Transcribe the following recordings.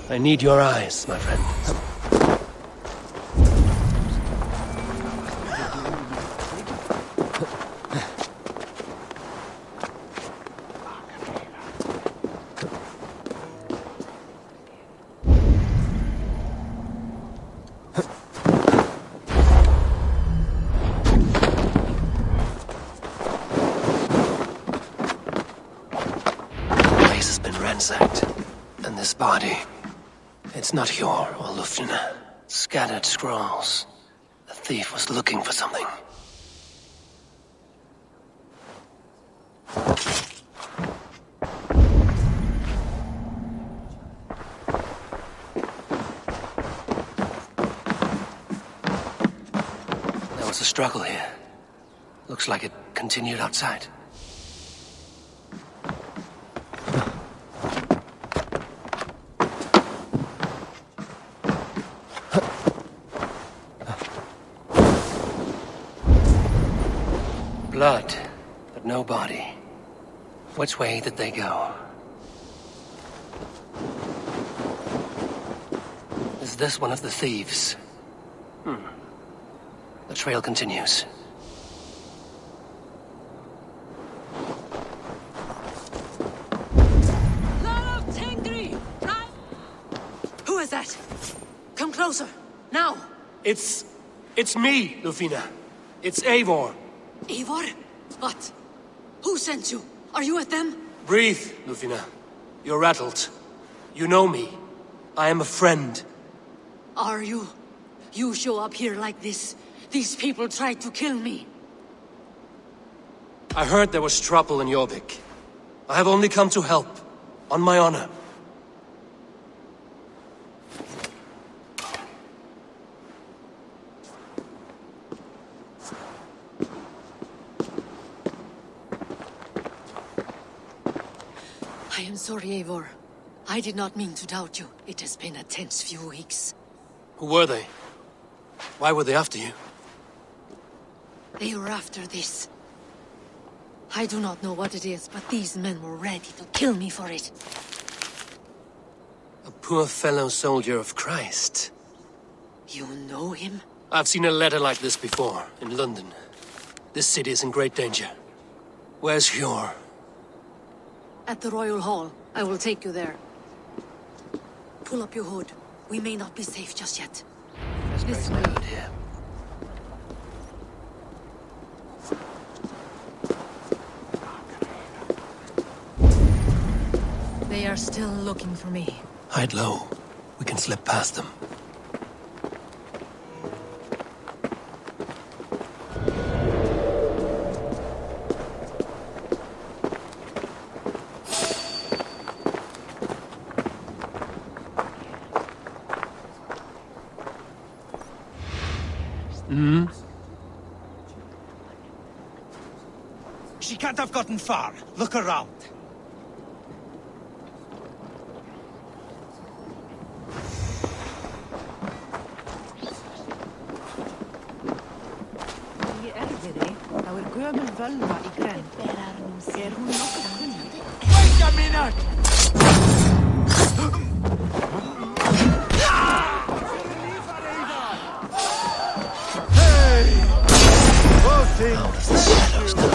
I need your eyes, my friend. The place has been ransacked, and this body... It's not Eivor or Lufina. Scattered scrolls. The thief was looking for something. There was a struggle here. Looks like it continued outside. Blood, but no body. Which way did they go? Is this one of the thieves? The trail continues. Who is that? Come closer, now! It's me, Lufina. It's Eivor. Eivor? What? Who sent you? Are you with them? Breathe, Lufina. You're rattled. You know me. I am a friend. Are you? You show up here like this. These people tried to kill me. I heard there was trouble in Jorvik. I have only come to help. On my honor. I am sorry, Eivor. I did not mean to doubt you. It has been a tense few weeks. Who were they? Why were they after you? They were after this. I do not know what it is, but these men were ready to kill me for it. A poor fellow soldier of Christ. You know him? I've seen a letter like this before, in London. This city is in great danger. Where's Hjor? At the Royal Hall. I will take you there. Pull up your hood. We may not be safe just yet. This way. Good here. They are still looking for me. Hide low. We can slip past them. She can't have gotten far. Look around. Wait a minute! Hey! Voting! Out of the shadows now.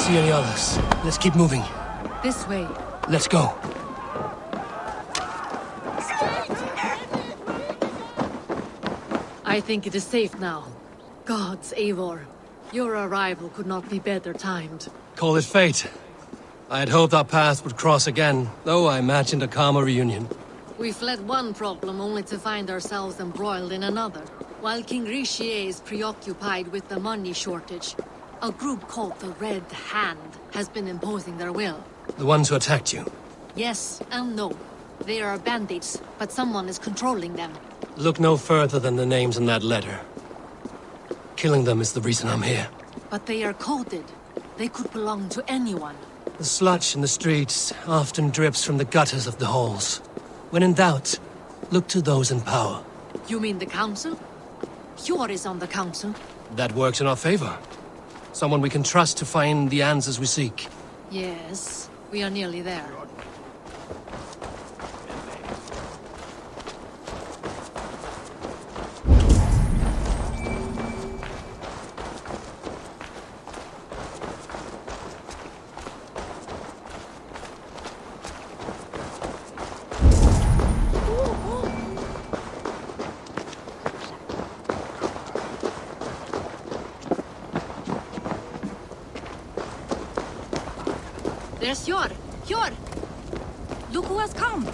see any others. Let's keep moving. This way. Let's go. I think it is safe now. Gods, Eivor. Your arrival could not be better timed. Call it fate. I had hoped our paths would cross again, though I imagined a calmer reunion. We fled one problem only to find ourselves embroiled in another. While King Richier is preoccupied with the money shortage, a group called the Red Hand has been imposing their will. The ones who attacked you. Yes and no. They are bandits, but someone is controlling them. Look no further than the names in that letter. Killing them is the reason I'm here. But they are coded. They could belong to anyone. The sludge in the streets often drips from the gutters of the halls. When in doubt, look to those in power. You mean the council? Hjor is on the council. That works in our favor. Someone we can trust to find the answers we seek. Yes, we are nearly there. There's Hjor! Hjor! Look who has come!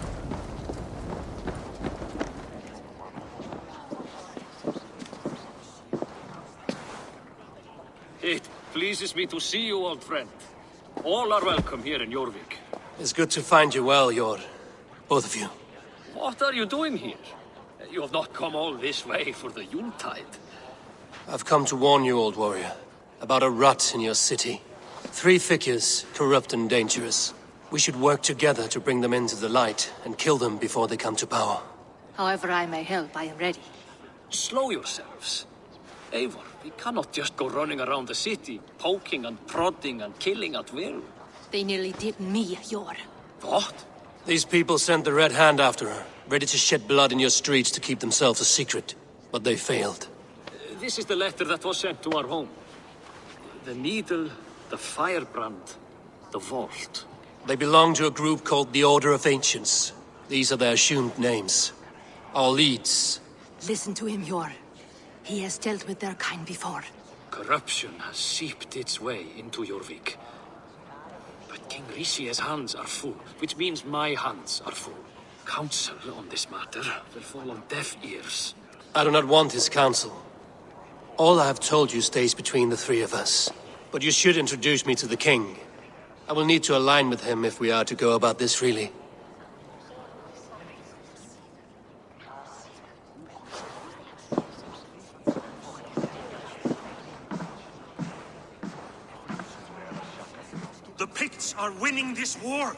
It pleases me to see you, old friend. All are welcome here in Jorvik. It's good to find you well, Jor. Both of you. What are you doing here? You have not come all this way for the Yuletide. I've come to warn you, old warrior, about a rut in your city. 3 figures, corrupt and dangerous. We should work together to bring them into the light and kill them before they come to power. However I may help, I am ready. Slow yourselves. Eivor, we cannot just go running around the city, poking and prodding and killing at will. They nearly did me, Hjor. What? These people sent the Red Hand after her, ready to shed blood in your streets to keep themselves a secret. But they failed. This is the letter that was sent to our home. The needle, the firebrand, the vault. They belong to a group called the Order of Ancients. These are their assumed names. Our leads. Listen to him, Hjor. He has dealt with their kind before. Corruption has seeped its way into Jorvik. But King Richier's hands are full, which means my hands are full. Counsel on this matter will fall on deaf ears. I do not want his counsel. All I have told you stays between the 3 of us. But you should introduce me to the king. I will need to align with him if we are to go about this freely. The Picts are winning this war.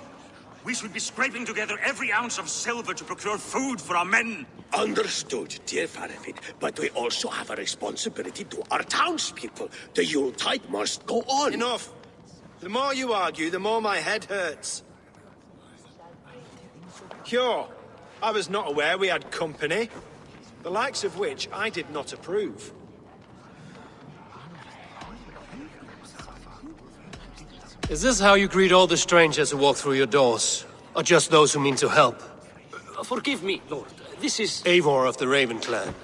We should be scraping together every ounce of silver to procure food for our men. Understood, dear Farafit, but we also have a responsibility to our townspeople. The Yuletide must go on. Enough! The more you argue, the more my head hurts. Hjor, I was not aware we had company, the likes of which I did not approve. Is this how you greet all the strangers who walk through your doors? Or just those who mean to help? Forgive me, Lord. This is... Eivor of the Raven clan.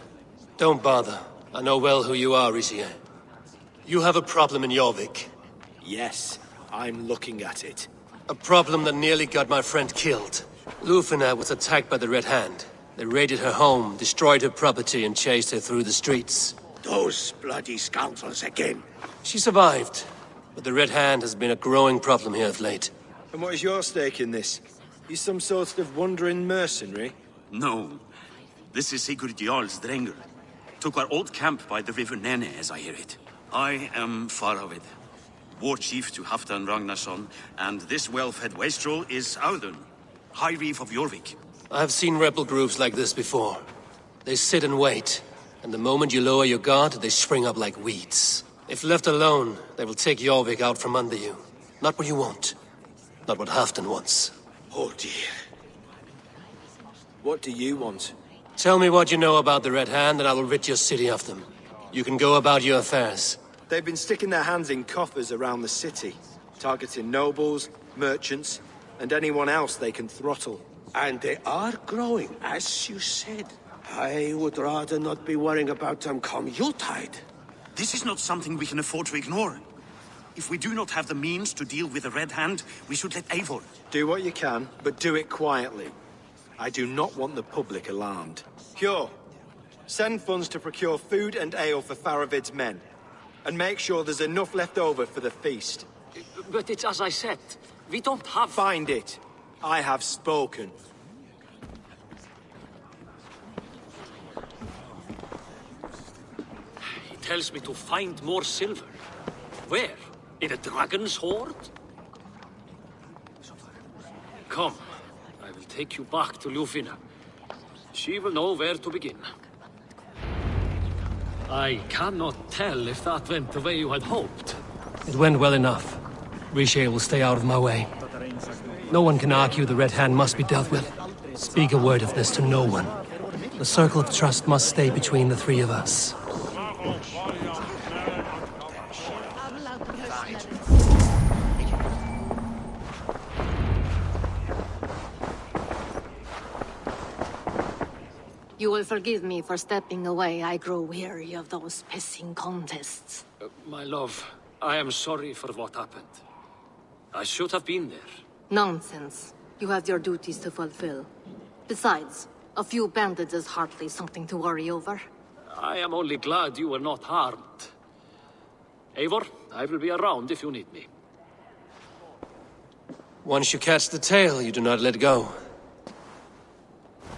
Don't bother. I know well who you are, Rizier. You have a problem in Jorvik. Yes, I'm looking at it. A problem that nearly got my friend killed. Lufina was attacked by the Red Hand. They raided her home, destroyed her property, and chased her through the streets. Those bloody scoundrels again. She survived, but the Red Hand has been a growing problem here of late. And what is your stake in this? You some sort of wandering mercenary? No. This is Sigurd Jarl's Drenger. Took our old camp by the river Nene, as I hear it. I am Faravid, war chief to Halfdan Ragnarsson, and this well-fed wastrel is Audun, High Reeve of Jorvik. I have seen rebel groups like this before. They sit and wait, and the moment you lower your guard, they spring up like weeds. If left alone, they will take Jorvik out from under you. Not what you want. Not what Halfdan wants. Oh dear. What do you want? Tell me what you know about the Red Hand, and I will rid your city of them. You can go about your affairs. They've been sticking their hands in coffers around the city. targeting nobles, merchants, and anyone else they can throttle. And they are growing, as you said. I would rather not be worrying about them come Yuletide. This is not something we can afford to ignore. If we do not have the means to deal with the Red Hand, we should let Eivor. Do what you can, but do it quietly. I do not want the public alarmed. Cure. Send funds to procure food and ale for Faravid's men. And make sure there's enough left over for the feast. But it's as I said. We don't have... Find it. I have spoken. He tells me to find more silver. Where? In a dragon's hoard? Come. I will take you back to Ljufina. She will know where to begin. I cannot tell if that went the way you had hoped. It went well enough. Riche will stay out of my way. No one can argue the Red Hand must be dealt with. Speak a word of this to no one. The circle of trust must stay between the three of us. You will forgive me for stepping away. I grow weary of those pissing contests. My love, I am sorry for what happened. I should have been there. Nonsense. You have your duties to fulfill. Besides, a few bandits is hardly something to worry over. I am only glad you were not harmed. Eivor, I will be around if you need me. Once you catch the tail, you do not let go.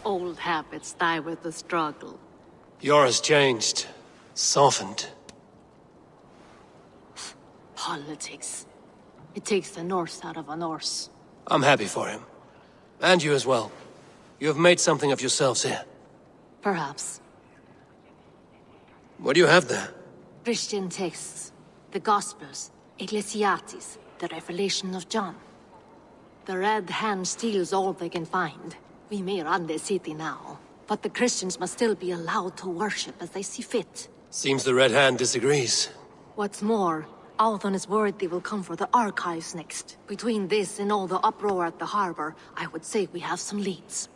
Old habits die with the struggle. Yours changed. Softened. Politics. It takes the Norse out of a Norse. I'm happy for him. And you as well. You have made something of yourselves here. Perhaps. What do you have there? Christian texts. The Gospels. Ecclesiastes. The Revelation of John. The Red Hand steals all they can find. We may run the city now, but the Christians must still be allowed to worship as they see fit. Seems the Red Hand disagrees. What's more, Althon is worried they will come for the archives next. Between this and all the uproar at the harbor, I would say we have some leads.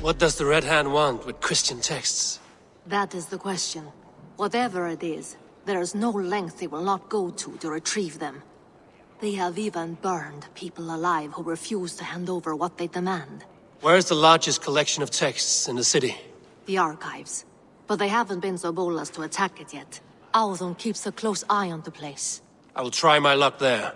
What does the Red Hand want with Christian texts? That is the question. Whatever it is, there is no length they will not go to retrieve them. They have even burned people alive who refuse to hand over what they demand. Where's the largest collection of texts in the city? The archives. But they haven't been so bold as to attack it yet. Althon keeps a close eye on the place. I will try my luck there.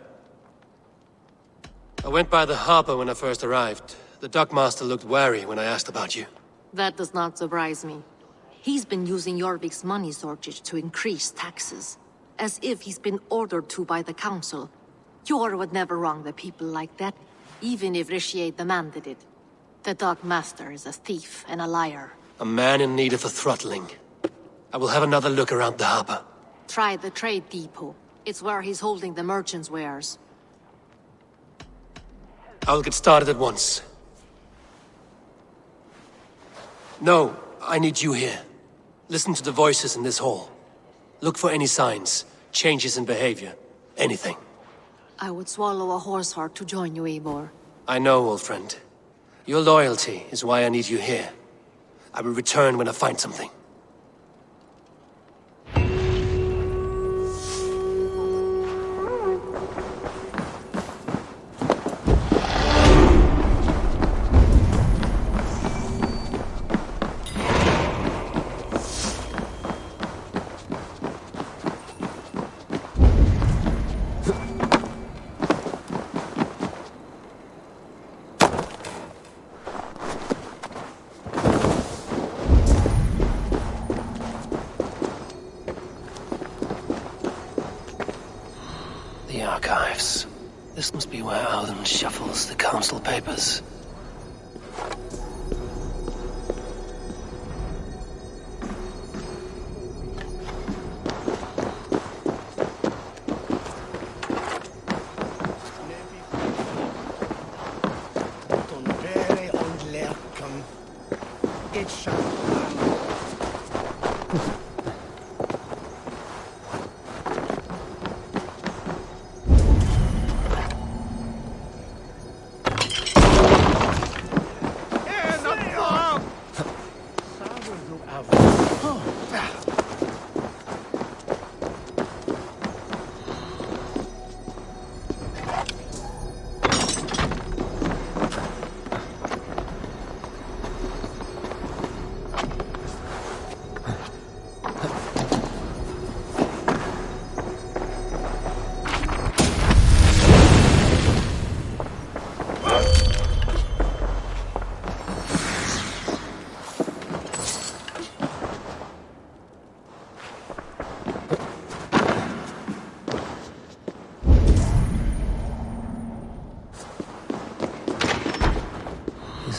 I went by the harbor when I first arrived. The dockmaster looked wary when I asked about you. That does not surprise me. He's been using Jorvik's money shortage to increase taxes. As if he's been ordered to by the council. Jor would never wrong the people like that, even if Richier demanded it. The dockmaster is a thief and a liar. A man in need of a throttling. I will have another look around the harbor. Try the trade depot. It's where he's holding the merchants' wares. I will get started at once. No, I need you here. Listen to the voices in this hall. Look for any signs, changes in behavior, anything. I would swallow a horse heart to join you, Eivor. I know, old friend. Your loyalty is why I need you here. I will return when I find something. The archives. This must be where Alden shuffles the council papers.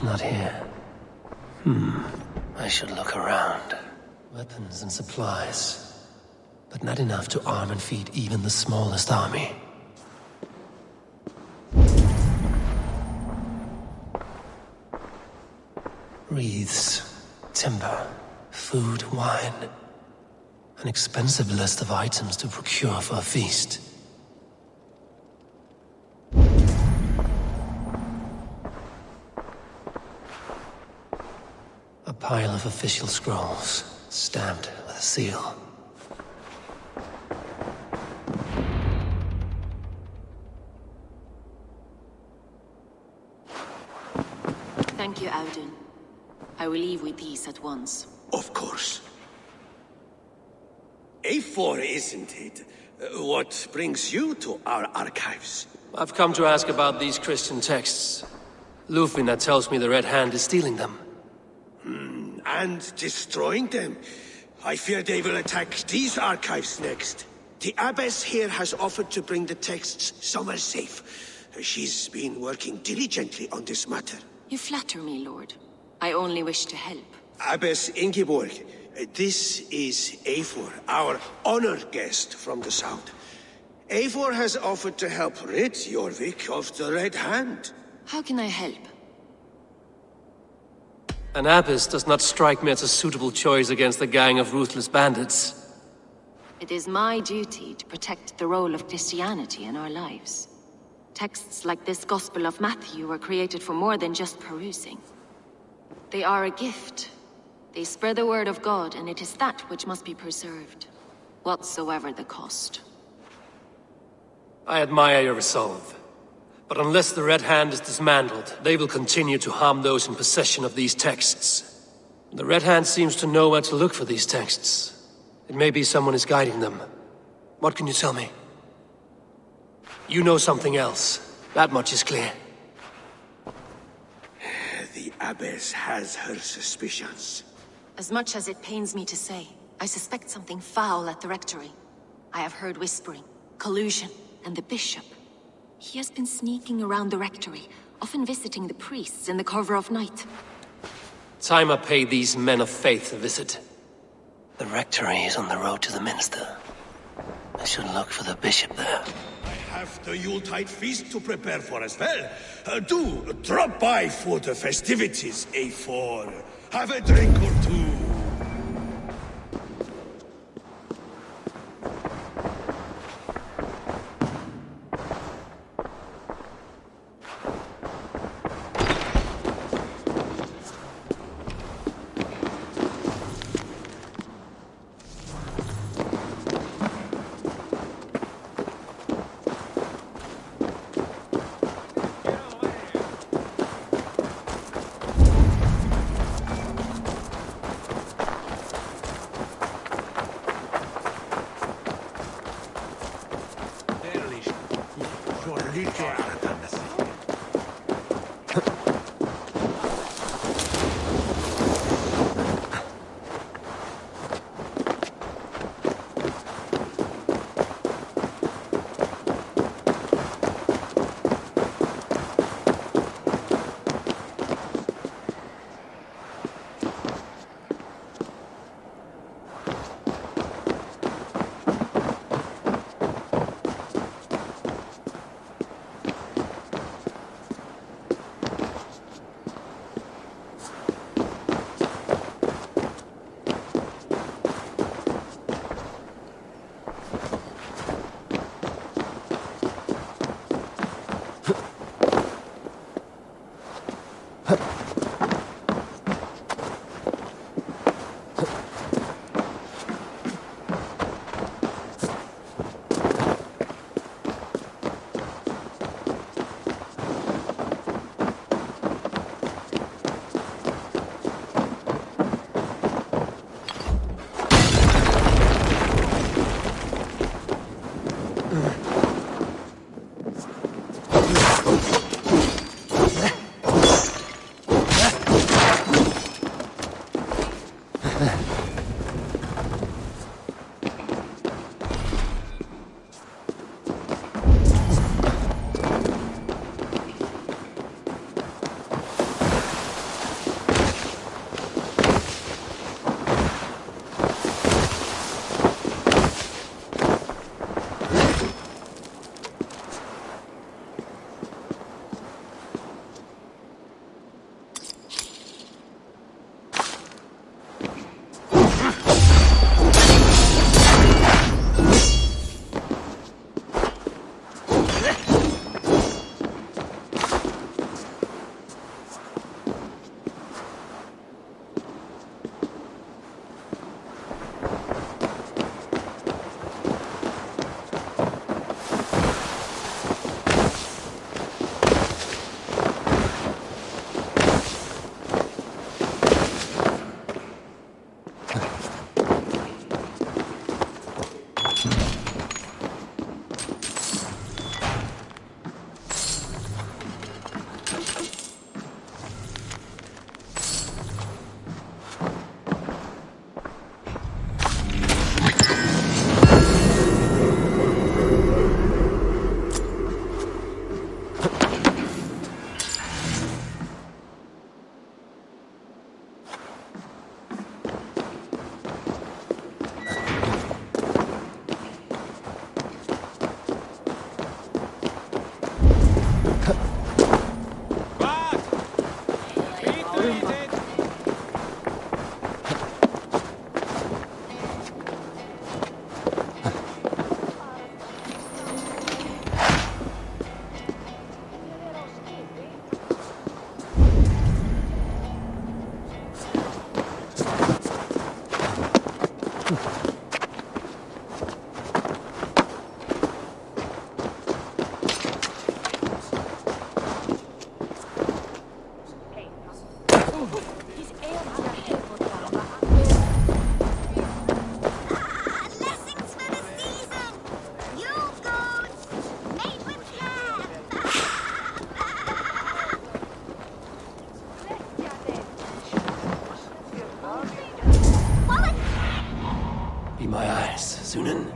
not here. I should look around. Weapons and supplies. But not enough to arm and feed even the smallest army. Wreaths, timber, food, wine. An expensive list of items to procure for a feast. A pile of official scrolls, stamped with a seal. Thank you, Audun. I will leave with these at once. Of course. Eivor, isn't it? What brings you to our archives? I've come to ask about these Christian texts. Lufina tells me the Red Hand is stealing them. And destroying them. I fear they will attack these archives next. The abbess here has offered to bring the texts somewhere safe. She's been working diligently on this matter. You flatter me, Lord. I only wish to help. Abbess Ingeborg, this is Eivor, our honored guest from the south. Eivor has offered to help rid Jorvik of the Red Hand. How can I help? An abbess does not strike me as a suitable choice against a gang of ruthless bandits. It is my duty to protect the role of Christianity in our lives. Texts like this Gospel of Matthew were created for more than just perusing. They are a gift. They spread the word of God, and it is that which must be preserved, whatsoever the cost. I admire your resolve. But unless the Red Hand is dismantled, they will continue to harm those in possession of these texts. The Red Hand seems to know where to look for these texts. It may be someone is guiding them. What can you tell me? You know something else. That much is clear. The abbess has her suspicions. As much as it pains me to say, I suspect something foul at the rectory. I have heard whispering, collusion, and the bishop. He has been sneaking around the rectory, often visiting the priests in the cover of night. Time I pay these men of faith a visit. The rectory is on the road to the minster. I should look for the bishop there. I have the Yuletide feast to prepare for as well. Do drop by for the festivities, Eivor. Have a drink or two. Sunan.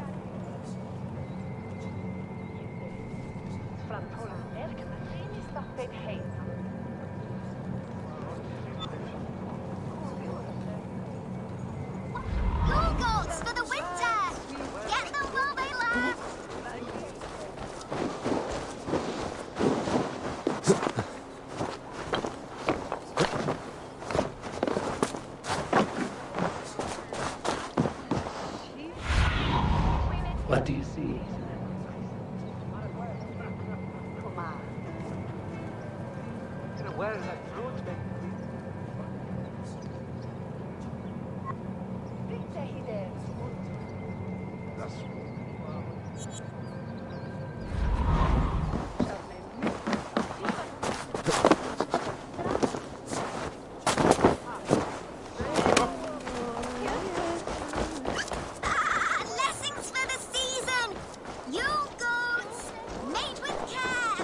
Goats for the winter! Get them while they last! What do you see? Blessings for the season! You goats! Made with care!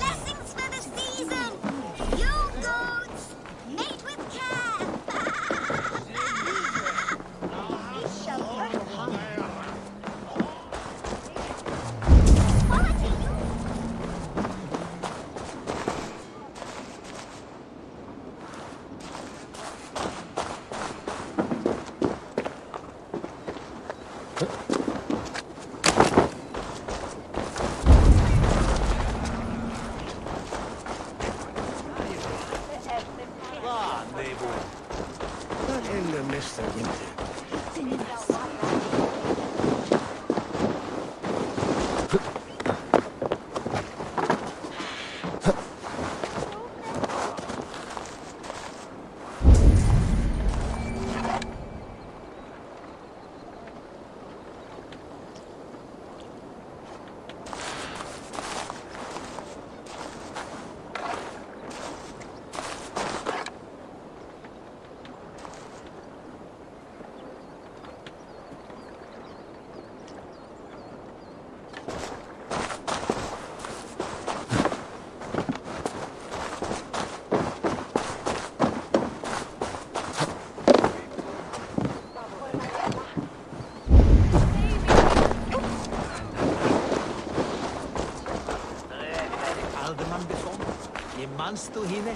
Blessings for the season! You goats! Made with care! Not in the midst of winter. Alderman besom. Je manst du hinne?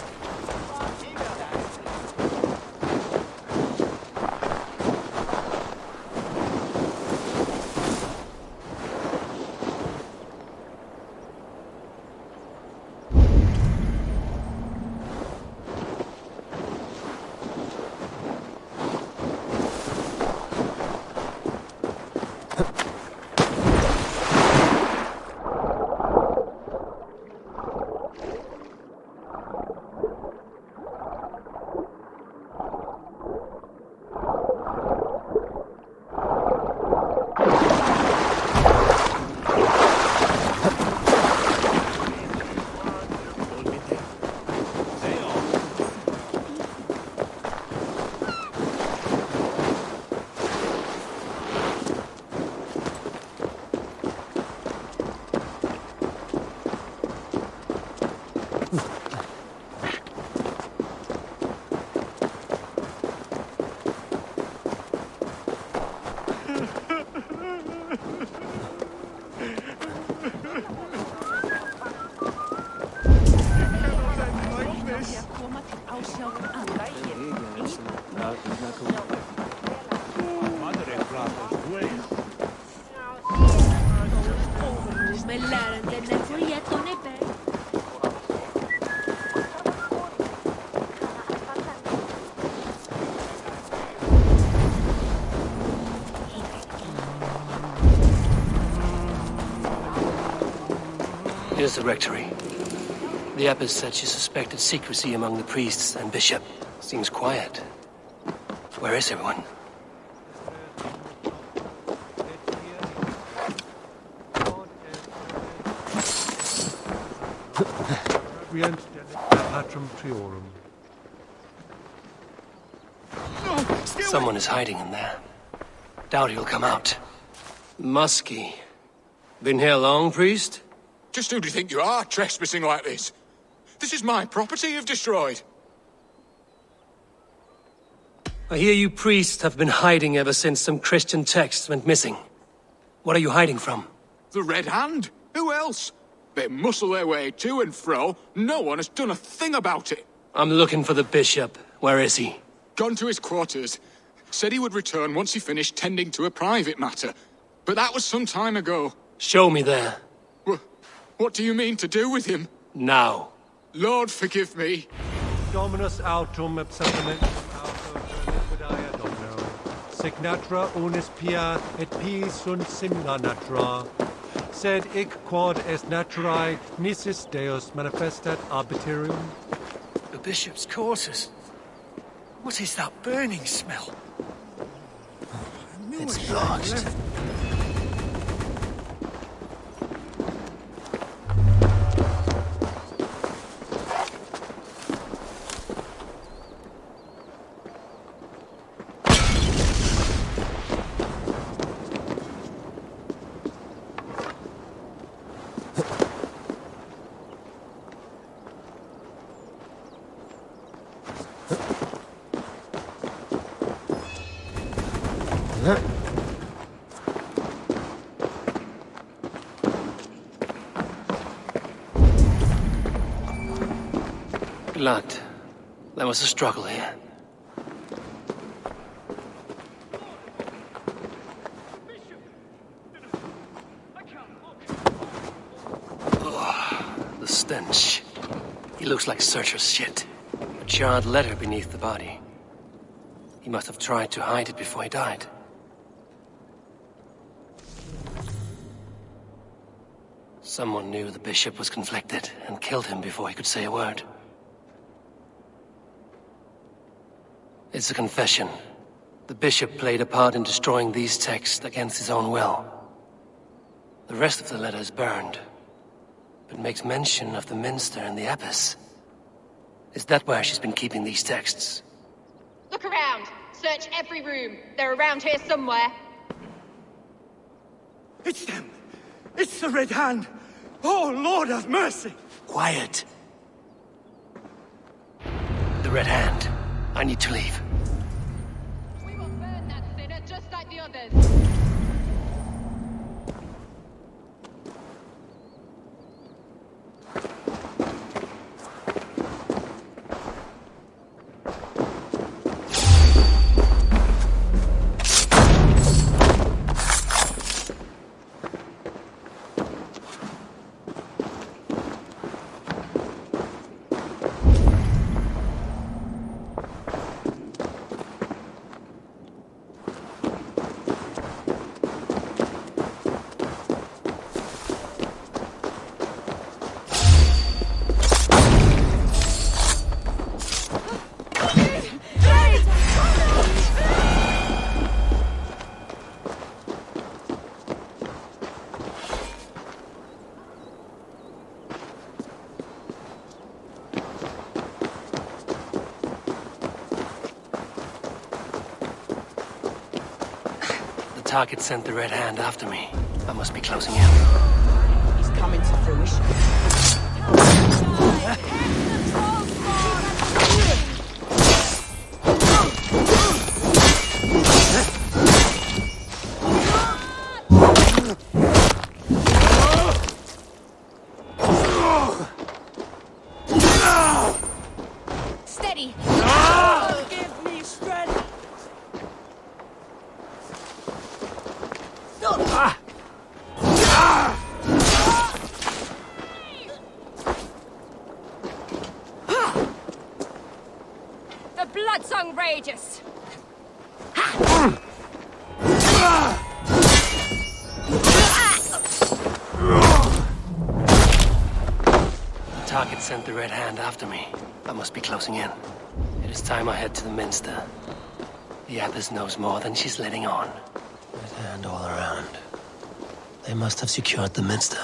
Here's the rectory. The abbess said she suspected secrecy among the priests and bishop. Seems quiet. Where is everyone? Someone is hiding in there. Doubt he'll come out. Musky. Been here long, priest? Just who do you think you are, trespassing like this? This is my property you've destroyed. I hear you priests have been hiding ever since some Christian texts went missing. What are you hiding from? The Red Hand? Who else? They muscle their way to and fro. No one has done a thing about it. I'm looking for the bishop. Where is he? Gone to his quarters. Said he would return once he finished tending to a private matter. But that was some time ago. Show me there. What do you mean to do with him? Now. Lord, forgive me. Dominus autum absentament auto liquidae domino. Signatra unis pia et pii sunt simila natura. Sed hic quod est naturae nisis Deus manifestat arbitrium. The bishop's quarters. What is that burning smell? It's blocked. Blood. There was a struggle here. Oh, the stench. He looks like Searcher's shit. A charred letter beneath the body. He must have tried to hide it before he died. Someone knew the bishop was conflicted and killed him before he could say a word. It's a confession. The bishop played a part in destroying these texts against his own will. The rest of the letter is burned, but makes mention of the minster and the abbess. Is that where she's been keeping these texts? Look around. Search every room. They're around here somewhere. It's them! It's the Red Hand! Oh, Lord have mercy! Quiet. The Red Hand. I need to leave. We will burn that sinner just like the others. The target sent the Red Hand after me. I must be closing in. He's coming to fruition. Steady. Give me strength. The blood song rages. The target sent the Red Hand after me. I must be closing in. It is time I head to the minster. The abbess knows more than she's letting on. Red Hand all around. They must have secured the minster.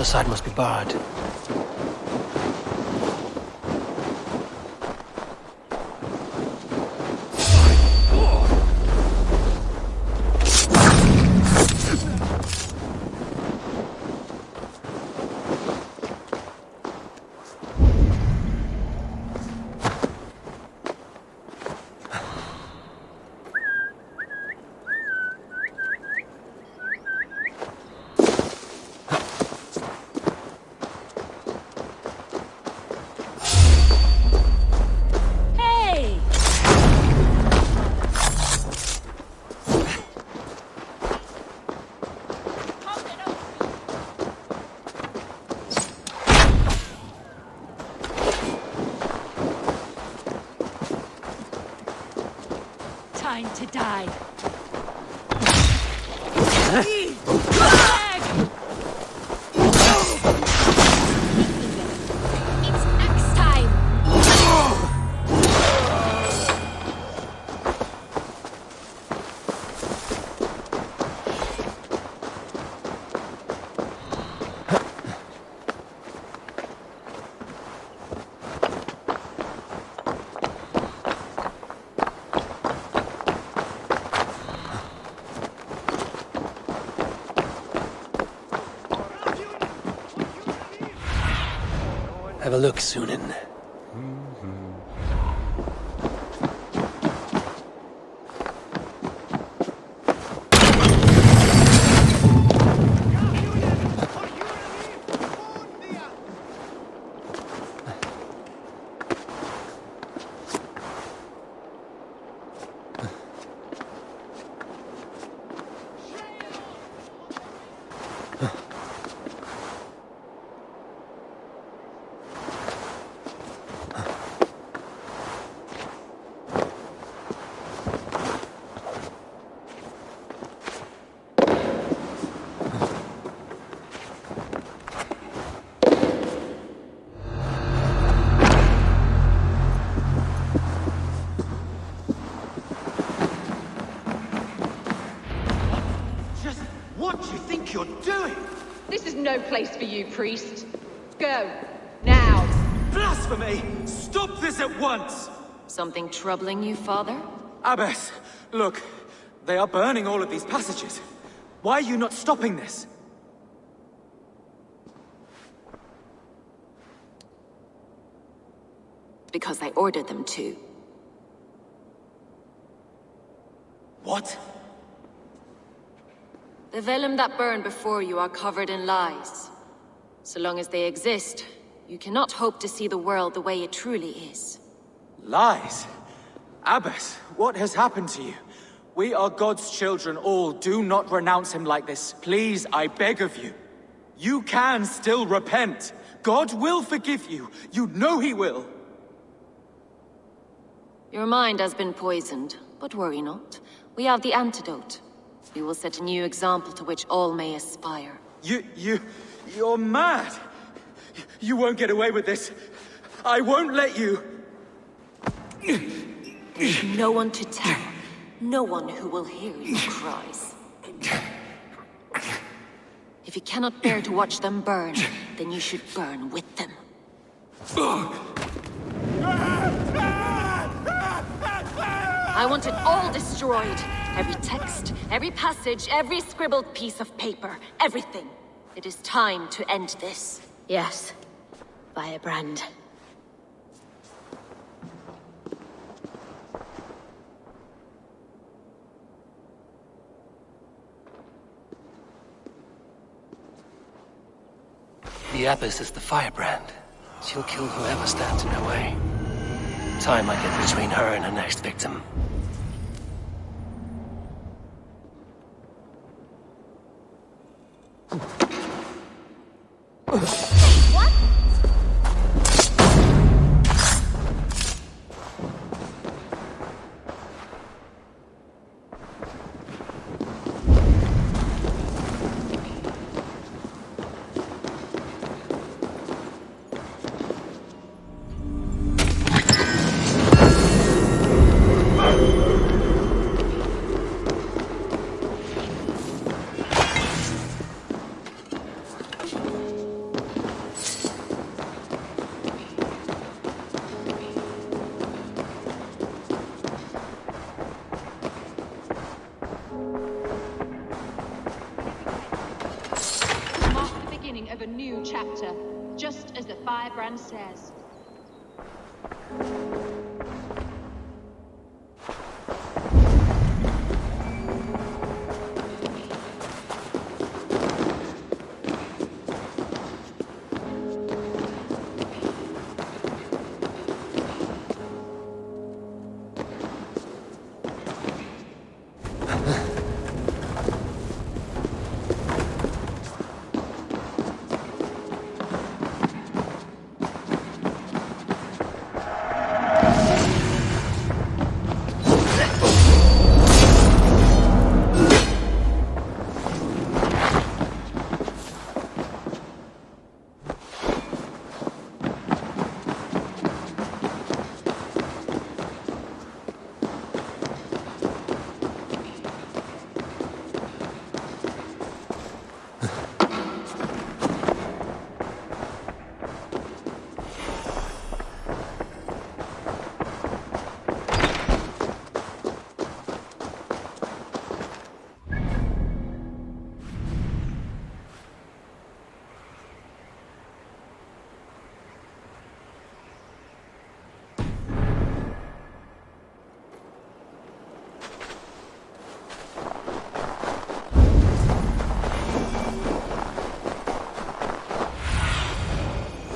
other side must be barred. Time to die. It's axe time! Have a look, Sunan. You're doing? This is no place for you, priest. Go. Now. Blasphemy! Stop this at once! Something troubling you, Father? Abbess, look. They are burning all of these passages. Why are you not stopping this? Because I ordered them to. What? The vellum that burn before you are covered in lies. So long as they exist, you cannot hope to see the world the way it truly is. Lies? Abbess, what has happened to you? We are God's children all. Do not renounce him like this. Please, I beg of you. You can still repent. God will forgive you. You know he will. Your mind has been poisoned, but worry not. We have the antidote. We will set a new example to which all may aspire. You're mad! You won't get away with this. I won't let you! No one to tell. No one who will hear your cries. If you cannot bear to watch them burn, then you should burn with them. I want it all destroyed. Every text, every passage, every scribbled piece of paper, everything. It is time to end this. Yes. Firebrand. The Abbess is the firebrand. She'll kill whoever stands in her way. Time might get between her and her next victim. chapter, just as the firebrand says.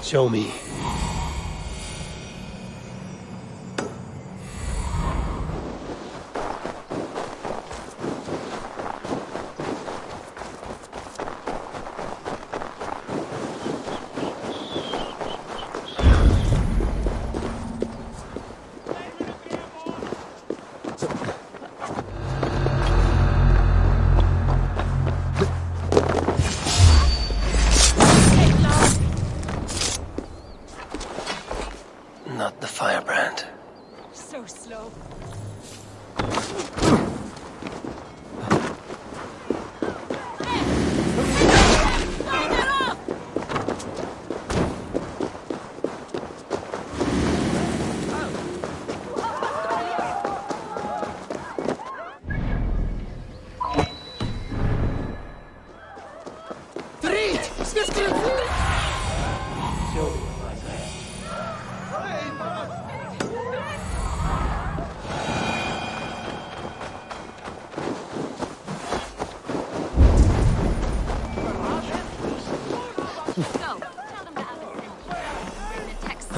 Show me. Not the firebrand. So slow.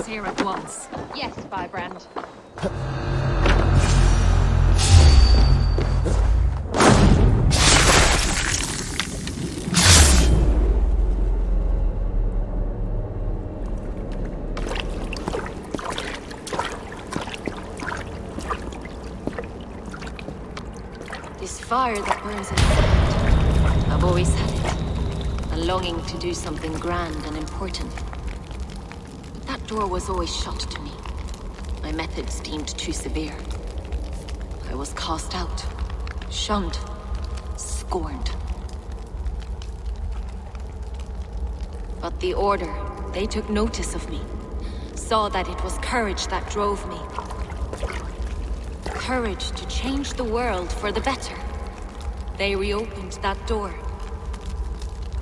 Here at once. Yes, firebrand. This fire that burns in my heart. I've always had it. A longing to do something grand and important. That door was always shut to me. My methods deemed too severe. I was cast out, shunned, scorned. But the Order, they took notice of me. Saw that it was courage that drove me. Courage to change the world for the better. They reopened that door.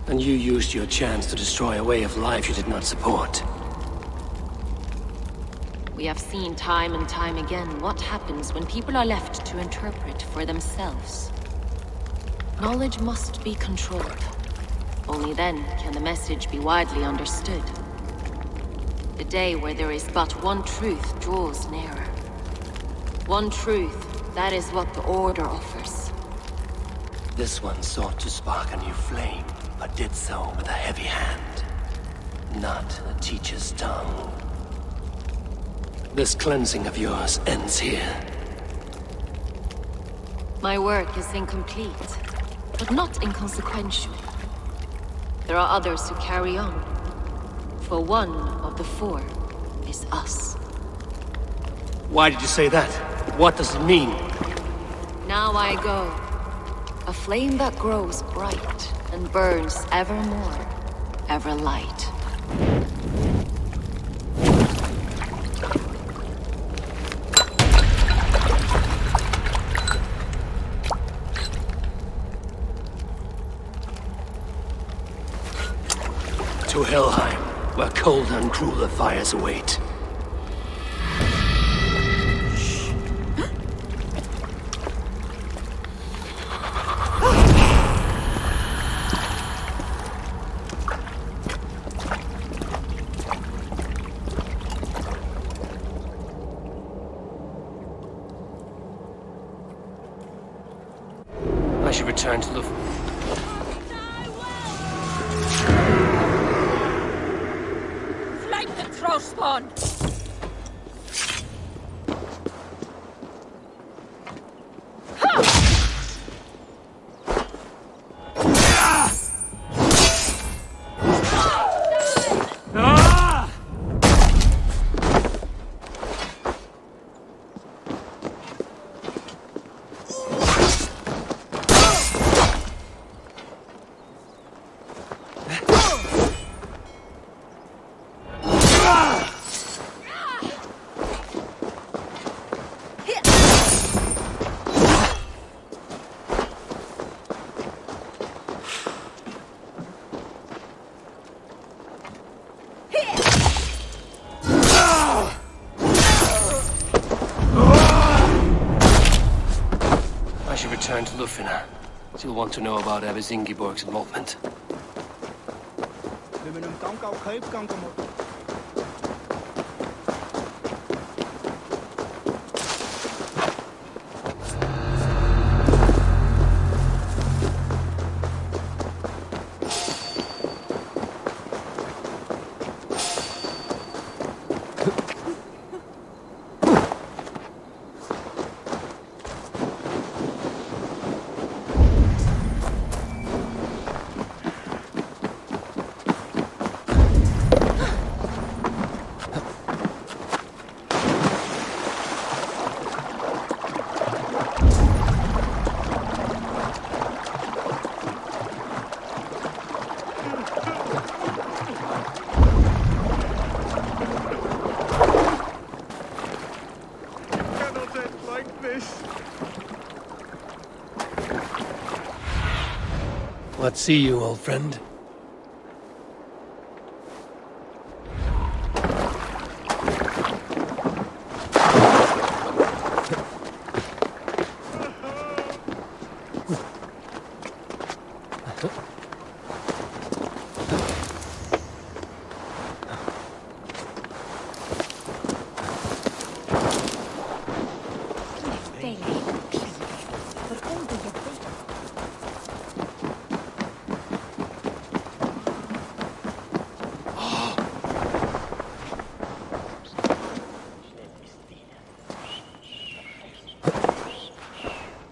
And you used your chance to destroy a way of life you did not support. We have seen time and time again what happens when people are left to interpret for themselves. Knowledge must be controlled. Only then can the message be widely understood. The day where there is but one truth draws nearer. One truth, that is what the Order offers. This one sought to spark a new flame, but did so with a heavy hand, not a teacher's tongue. This cleansing of yours ends here. My work is incomplete, but not inconsequential. There are others who carry on. For one of the four is us. Why did you say that? What does it mean? Now I go. A flame that grows bright and burns ever more, ever light. to Helheim, where colder and crueler fires await. I should return to the... Flank the throw spawn! I should return to Lufina. She'll want to know about Abbess Ingeborg's involvement. Let's see you, old friend.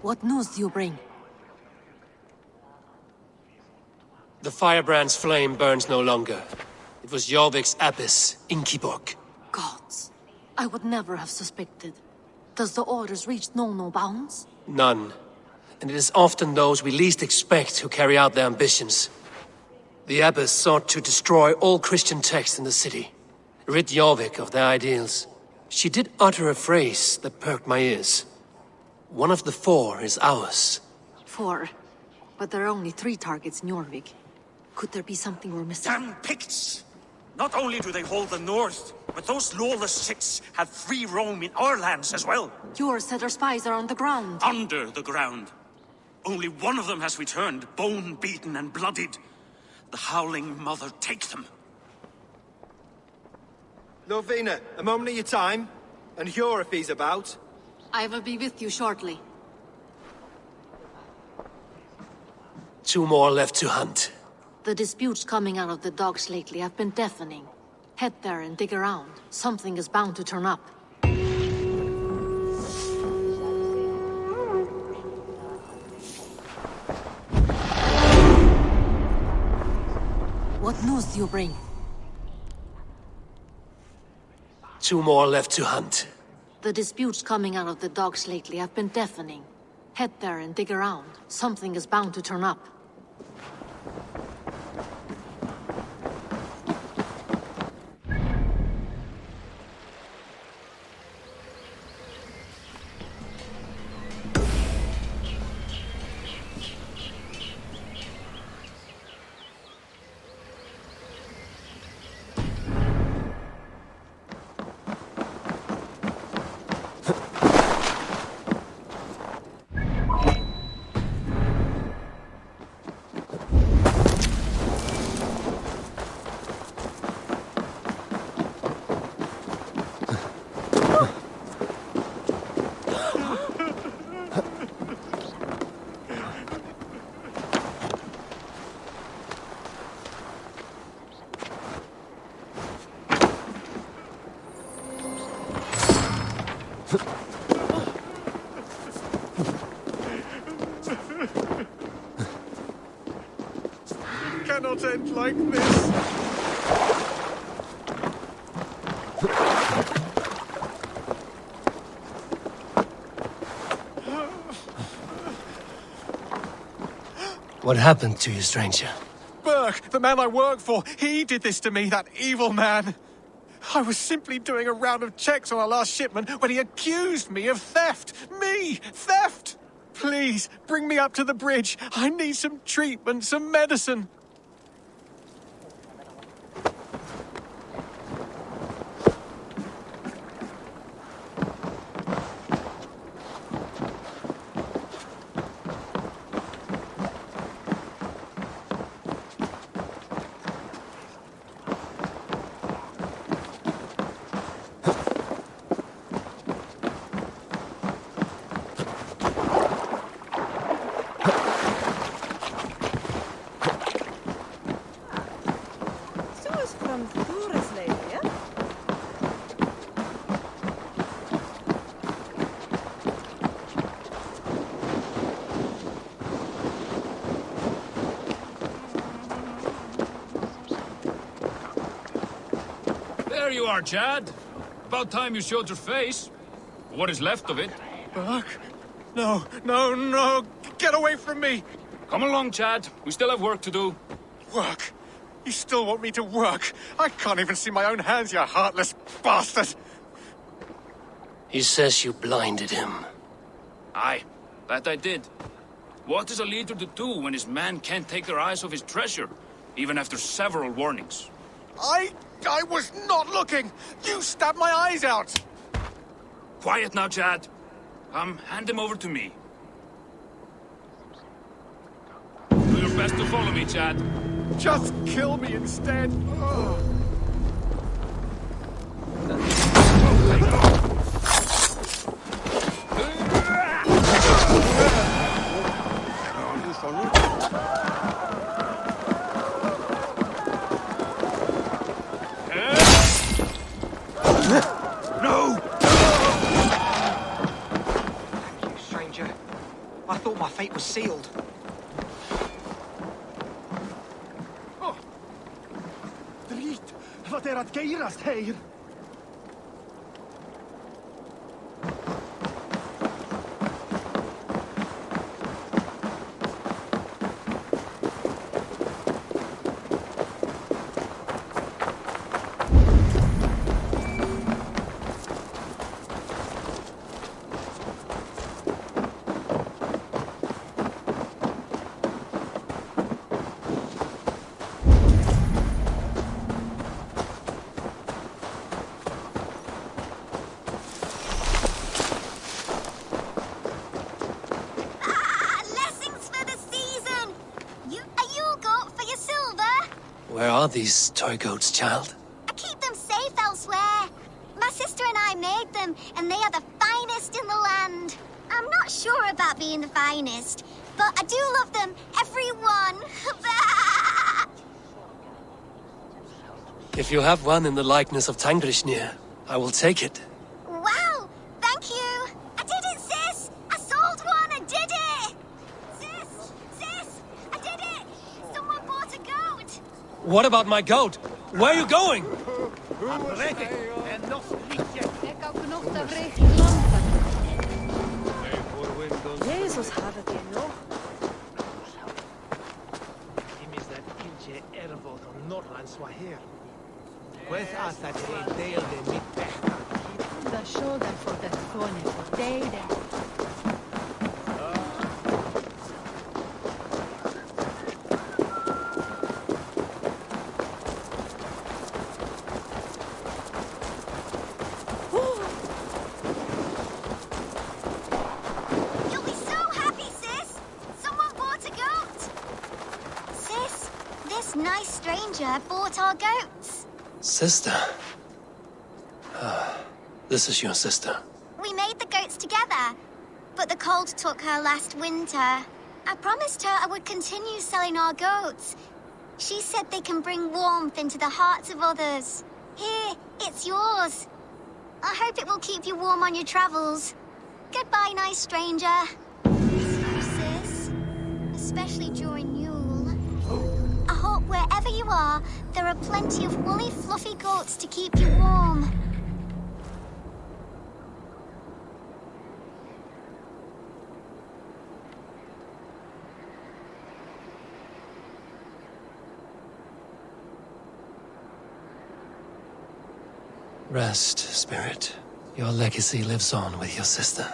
What news do you bring? The firebrand's flame burns no longer. It was Jorvik's abbess, Ingeborg. Gods, I would never have suspected. Does the orders reach no bounds? None. And it is often those we least expect who carry out their ambitions. The abbess sought to destroy all Christian texts in the city, rid Jorvik of their ideals. She did utter a phrase that perked my ears. One of the 4 is ours. 4? But there are only 3 targets in Jorvik. Could there be something we're missing? Damn Picts! Not only do they hold the north, but those lawless Six have free roam in our lands as well. Your said our spies are on the ground. Under the ground. Only one of them has returned, bone-beaten and bloodied. The Howling Mother take them. Lufina, a moment of your time. And Hjor if he's about. I will be with you shortly. 2 more left to hunt. The disputes coming out of the docks lately have been deafening. Head there and dig around. Something is bound to turn up. What news do you bring? 2 more left to hunt. The disputes coming out of the docks lately have been deafening. Head there and dig around. Something is bound to turn up. cannot end like this. What happened to you, stranger? Burke, the man I work for, he did this to me, that evil man. I was simply doing a round of checks on our last shipment when he accused me of theft. Me! Theft! Please, bring me up to the bridge. I need some treatment, some medicine. There you are, Chad. About time you showed your face. What is left of it. Burke? No, no, no! Get away from me! Come along, Chad. We still have work to do. Work? You still want me to work? I can't even see my own hands, you heartless bastard! He says you blinded him. Aye, that I did. What is a leader to do when his men can't take their eyes off his treasure, even after several warnings? I was not looking! You stabbed my eyes out! Quiet now, Chad. Come, hand him over to me. Do your best to follow me, Chad. Just kill me instead! Ugh. I thought my fate was sealed. Drit, wat att geirast här? Where are these toy goats, child? I keep them safe elsewhere. My sister and I made them, and they are the finest in the land. I'm not sure about being the finest, but I do love them, every one. If you have one in the likeness of Tangrishnir, I will take it. Wow, thank you. I did it, sis. I sold one, I did it. Sis, I did it. Someone bought a goat. What about my goat? Where are you going? Jesus hade det nog. Ihmiset ilje Eivor on Norrlands var här. Quest att det delade mitt bästa. The shoulder for the throne for Deide. Nice stranger bought our goats. Sister? This is your sister. We made the goats together, but the cold took her last winter. I promised her I would continue selling our goats. She said they can bring warmth into the hearts of others. Here, it's yours. I hope it will keep you warm on your travels. Goodbye, nice stranger. Miss you, sis. Especially during Yule. I hope are, there are plenty of woolly, fluffy goats to keep you warm. Rest, Spirit. Your legacy lives on with your sister.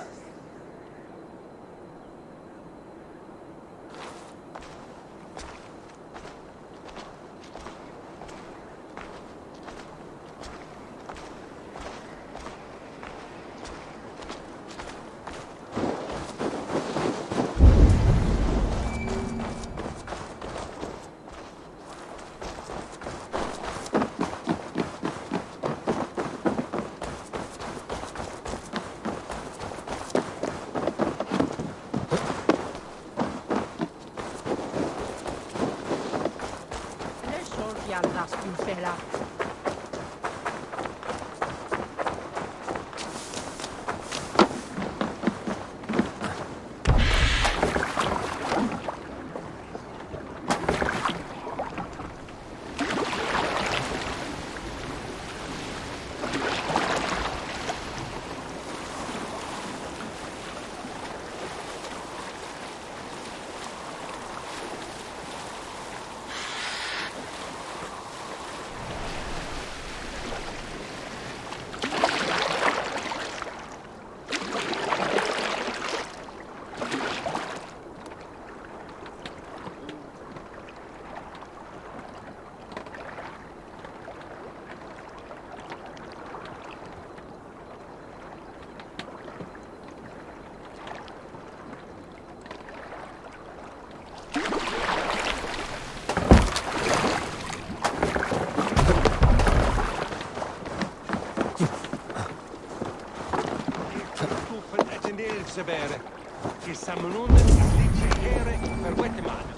Severe. Che sammonunden litigere per Wettemana.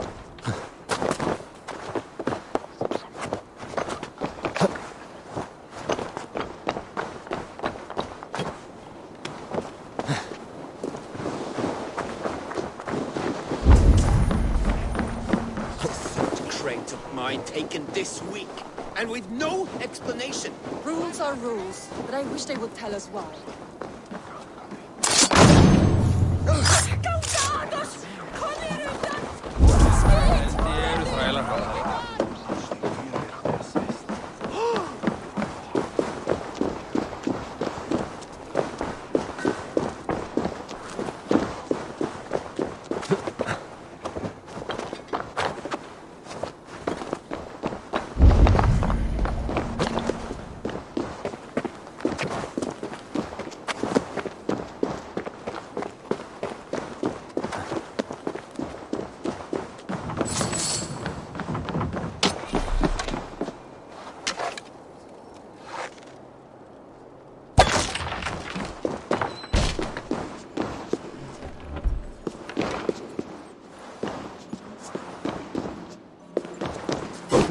Crate of mine taken this week, and with no explanation. Rules are rules, but I wish they would tell us why.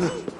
Ugh.